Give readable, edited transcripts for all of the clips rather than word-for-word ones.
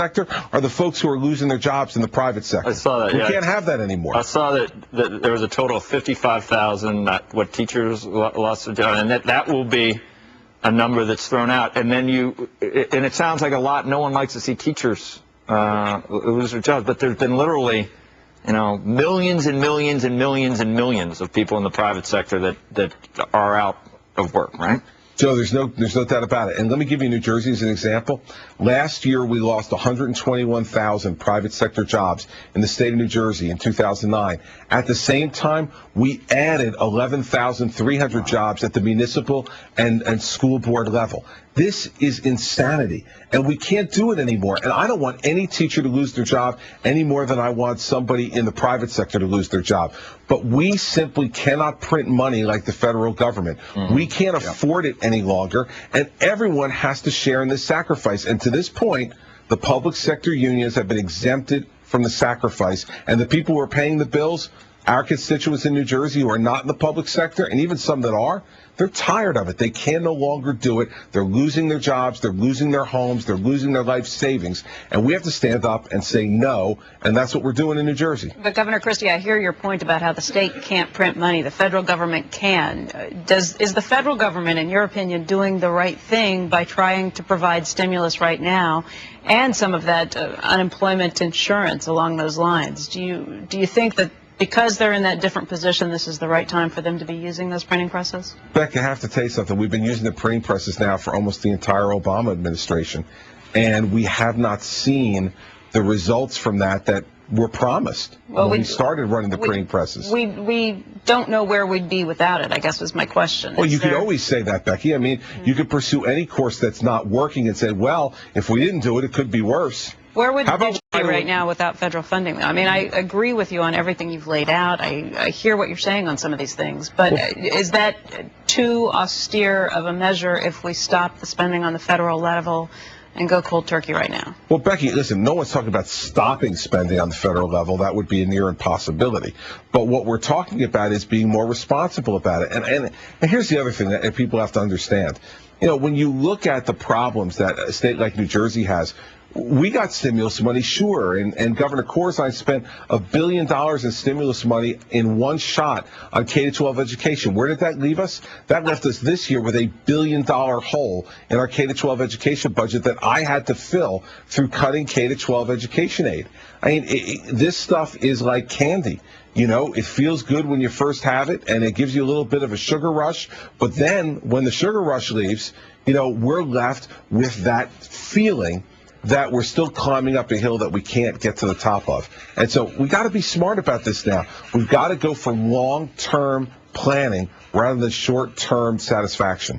sector are the folks who are losing their jobs in the private sector. I saw that. We can't have that anymore. I saw that there was a total of 55,000, what teachers lost their job, and that will be a number that's thrown out. And then and it sounds like a lot. No one likes to see teachers lose their jobs, but there's been literally, millions and millions and millions and millions of people in the private sector that are out of work, right? Joe, there's no doubt about it. And let me give you New Jersey as an example. Last year, we lost 121,000 private sector jobs in the state of New Jersey in 2009. At the same time, we added 11,300 jobs at the municipal and school board level. This is insanity, and we can't do it anymore. And I don't want any teacher to lose their job any more than I want somebody in the private sector to lose their job. But we simply cannot print money like the federal government. We can't afford it any longer, and everyone has to share in this sacrifice. And to this point, the public sector unions have been exempted from the sacrifice, and the people who are paying the bills, our constituents in New Jersey who are not in the public sector, and even some that are, they're tired of it. They can no longer do it. They're losing their jobs. They're losing their homes. They're losing their life savings. And we have to stand up and say no, and that's what we're doing in New Jersey. But, Governor Christie, I hear your point about how the state can't print money. The federal government can. Is the federal government, in your opinion, doing the right thing by trying to provide stimulus right now and some of that unemployment insurance along those lines? Do you think that because they're in that different position, this is the right time for them to be using those printing presses? Beck, I have to tell you something. We've been using the printing presses now for almost the entire Obama administration, and we have not seen the results from that were promised when we started running the printing presses. We don't know where we'd be without it, I guess was my question. Well, you could always say that, Becky. I mean, you could pursue any course that's not working and say, well, if we didn't do it, it could be worse. Where would you be right now without federal funding? I mean, I agree with you on everything you've laid out. I hear what you're saying on some of these things. But is that too austere of a measure if we stop the spending on the federal level and go cold turkey right now? Well, Becky, listen, no one's talking about stopping spending on the federal level. That would be a near impossibility. But what we're talking about is being more responsible about it. And here's the other thing that people have to understand. When you look at the problems that a state like New Jersey has, we got stimulus money, sure, and Governor Corzine spent $1 billion in stimulus money in one shot on K-12 education. Where did that leave us? That left us this year with $1 billion hole in our K-12 education budget that I had to fill through cutting K-12 education aid. I mean, this stuff is like candy. It feels good when you first have it, and it gives you a little bit of a sugar rush. But then when the sugar rush leaves, we're left with that feeling that we're still climbing up a hill that we can't get to the top of. And so we got to be smart about this now. We've got to go for long-term planning rather than short-term satisfaction.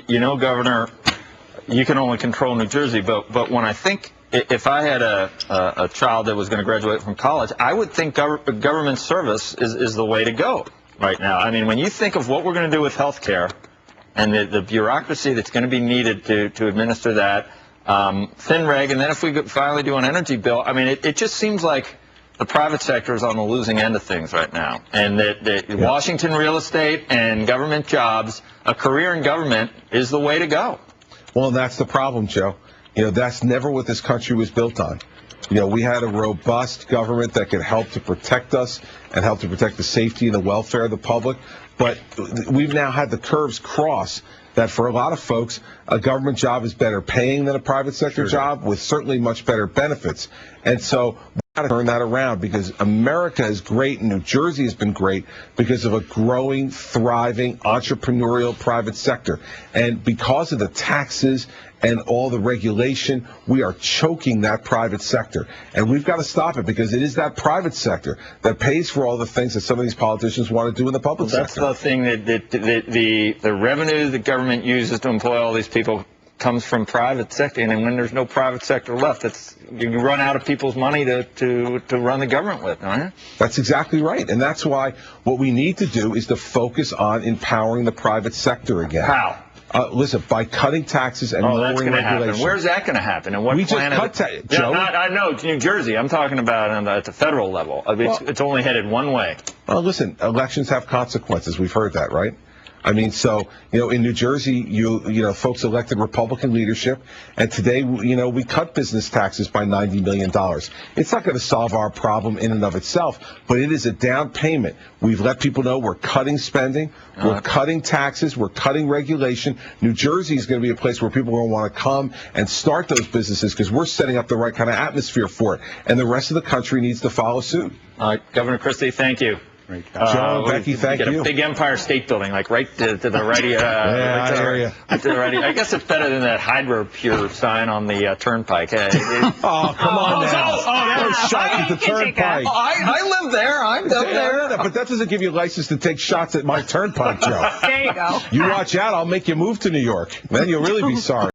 Governor, you can only control New Jersey, but when I think if I had a child that was going to graduate from college, I would think government service is the way to go right now. I mean, when you think of what we're going to do with health care and the bureaucracy that's going to be needed to administer that, thin reg, and then if we finally do an energy bill, I mean, it just seems like the private sector is on the losing end of things right now. And that Washington real estate and government jobs, a career in government is the way to go. Well, that's the problem, Joe. That's never what this country was built on. We had a robust government that could help to protect us and help to protect the safety and the welfare of the public. But we've now had the curves cross that for a lot of folks, a government job is better paying than a private sector job with certainly much better benefits. And so we've got to turn that around because America is great and New Jersey has been great because of a growing, thriving, entrepreneurial private sector. And because of the taxes and all the regulation, we are choking that private sector. And we've got to stop it because it is that private sector that pays for all the things that some of these politicians want to do in the public sector. That's the thing that the revenue the government uses to employ all these people comes from private sector. And when there's no private sector left, you run out of people's money to run the government with, don't you? That's exactly right. And that's why what we need to do is to focus on empowering the private sector again. How? Listen, by cutting taxes and lowering regulation. Where's that going to happen? And what plan? Joe? I know, New Jersey. I'm talking about at the federal level. I mean, it's only headed one way. Well, listen, elections have consequences. We've heard that, right? I mean, so, in New Jersey, folks elected Republican leadership, and today, we cut business taxes by $90 million. It's not going to solve our problem in and of itself, but it is a down payment. We've let people know we're cutting spending, we're cutting taxes, we're cutting regulation. New Jersey is going to be a place where people are going to want to come and start those businesses because we're setting up the right kind of atmosphere for it, and the rest of the country needs to follow suit. Governor Christie, thank you. Joe, Becky, thank you. A big Empire State Building, like right to the ready. Yeah, I hear you. Right to the ready. I guess it's better than that HydroPure sign on the turnpike. Hey, oh, come on now. Those shots at the turnpike. I live there. I'm up there. No, but that doesn't give you a license to take shots at my turnpike, Joe. There you go. You watch out. I'll make you move to New York. Then you'll really be sorry.